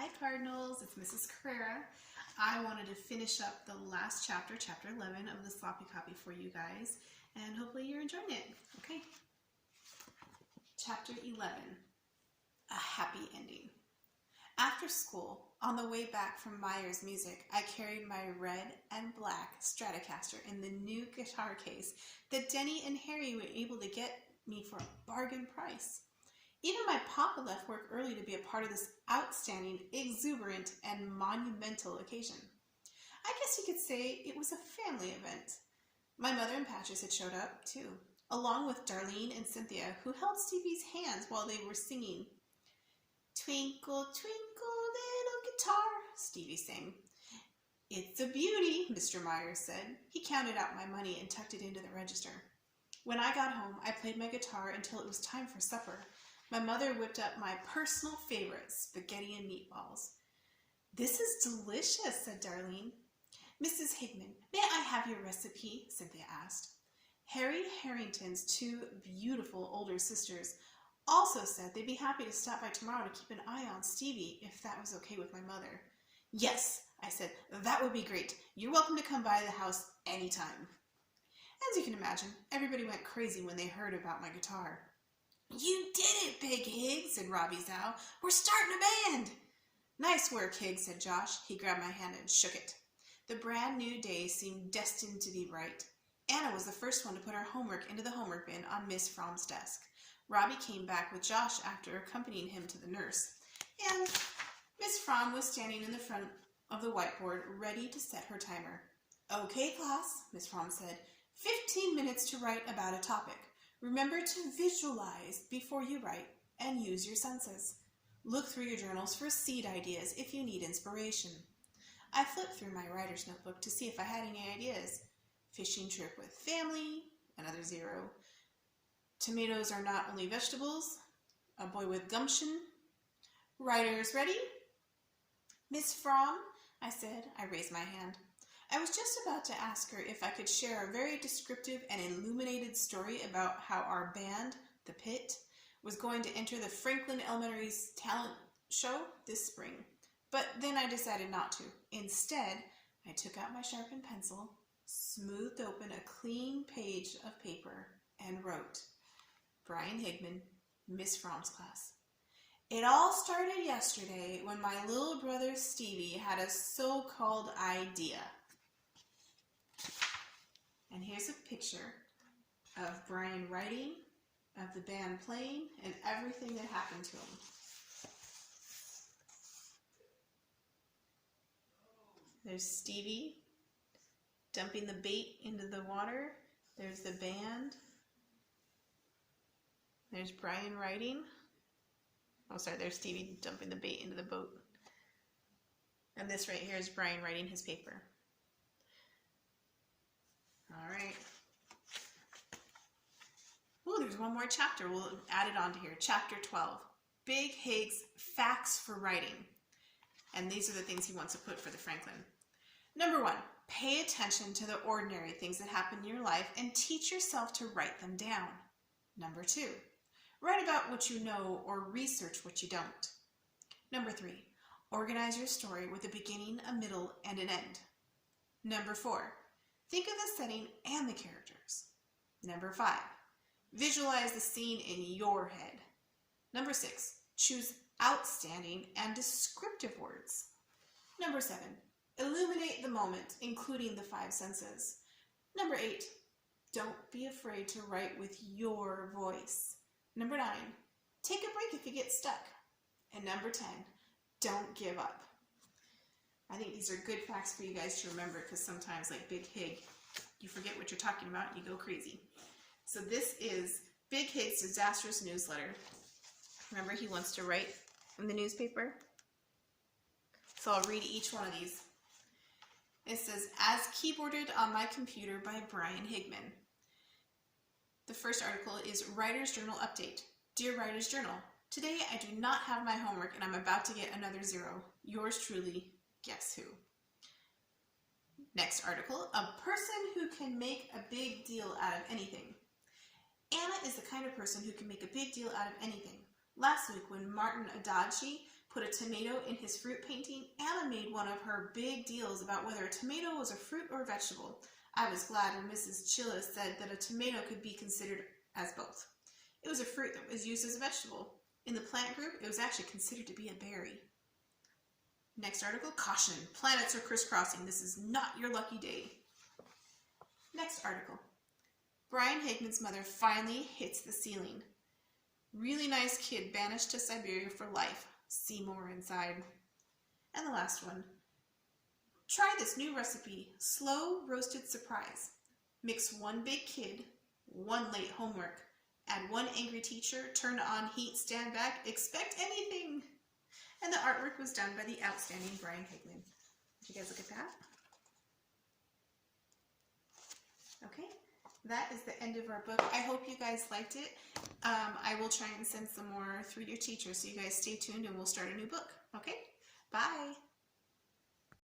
Hi Cardinals, it's Mrs. Carrera. I wanted to finish up the last chapter, chapter 11 of the sloppy copy for you guys, and hopefully you're enjoying it. Okay. Chapter 11, a happy ending. After school, on the way back from Myers Music, I carried my red and black Stratocaster in the new guitar case that Denny and Harry were able to get me for a bargain price. Even my papa left work early to be a part of this outstanding, exuberant, and monumental occasion. I guess you could say it was a family event. My mother and Patches had showed up, too, along with Darlene and Cynthia, who held Stevie's hands while they were singing. "Twinkle, twinkle, little guitar," Stevie sang. "It's a beauty," Mr. Myers said. He counted out my money and tucked it into the register. When I got home, I played my guitar until it was time for supper. My mother whipped up my personal favorite, spaghetti and meatballs. "This is delicious," said Darlene. "Mrs. Hickman, may I have your recipe?" Cynthia asked. Harry Harrington's two beautiful older sisters also said they'd be happy to stop by tomorrow to keep an eye on Stevie, if that was okay with my mother. "Yes," I said, "that would be great. You're welcome to come by the house anytime." As you can imagine, everybody went crazy when they heard about my guitar. "You did it, Big Hig," said Robbie Zhao. "We're starting a band." "Nice work, Hig," said Josh. He grabbed my hand and shook it. The brand new day seemed destined to be bright. Anna was the first one to put her homework into the homework bin on Miss Fromm's desk. Robbie came back with Josh after accompanying him to the nurse. And Miss Fromm was standing in the front of the whiteboard, ready to set her timer. "Okay, class," Miss Fromm said. 15 minutes to write about a topic. Remember to visualize before you write and use your senses. Look through your journals for seed ideas if you need inspiration. I flipped through my writer's notebook to see if I had any ideas. Fishing trip with family, another 0. Tomatoes are not only vegetables, a boy with gumption. Writers ready? "Miss Fromm," I said. I raised my hand. I was just about to ask her if I could share a very descriptive and illuminated story about how our band, The Pit, was going to enter the Franklin Elementary's talent show this spring. But then I decided not to. Instead, I took out my sharpened pencil, smoothed open a clean page of paper, and wrote, "Brian Higman, Miss Fromm's class. It all started yesterday when my little brother Stevie had a so-called idea." And here's a picture of Brian writing, of the band playing, and everything that happened to him. There's Stevie dumping the bait into the water. There's the band. There's Brian writing. Oh, sorry, there's Stevie dumping the bait into the boat. And this right here is Brian writing his paper. All right. Oh, there's one more chapter. We'll add it on to here. Chapter 12. Big Hig's Facts for Writing. And these are the things he wants to put for the Franklin. Number 1, pay attention to the ordinary things that happen in your life and teach yourself to write them down. Number 2, write about what you know or research what you don't. Number 3, organize your story with a beginning, a middle, and an end. Number 4, think of the setting and the characters. Number 5, visualize the scene in your head. Number 6, choose outstanding and descriptive words. Number 7, illuminate the moment, including the 5 senses. Number 8, don't be afraid to write with your voice. Number 9, take a break if you get stuck. And number 10, don't give up. I think these are good facts for you guys to remember, because sometimes, like Big Hig, you forget what you're talking about and you go crazy. So this is Big Hig's disastrous newsletter. Remember, he wants to write in the newspaper? So I'll read each one of these. It says, "As keyboarded on my computer by Brian Higman." The first article is Writer's Journal Update. "Dear Writer's Journal, today I do not have my homework and I'm about to get another 0. Yours truly, guess who?" Next article, A Person Who Can Make a Big Deal Out of Anything. Anna is the kind of person who can make a big deal out of anything. Last week when Martin Adachi put a tomato in his fruit painting. Anna made one of her big deals about whether a tomato was a fruit or a vegetable. I was glad when Mrs. Chilla said that a tomato could be considered as both. It was a fruit that was used as a vegetable. In the plant group, it was actually considered to be a berry. Next article, caution, planets are crisscrossing. This is not your lucky day. Next article, Brian Higman's mother finally hits the ceiling. Really nice kid banished to Siberia for life. See more inside. And the last one, try this new recipe, slow roasted surprise. Mix one big kid, one late homework, add one angry teacher, turn on heat, stand back, expect anything. And the artwork was done by the outstanding Brian Higman. Did you guys look at that? Okay, that is the end of our book. I hope you guys liked it. I will try and send some more through your teacher, so you guys stay tuned and we'll start a new book. Okay?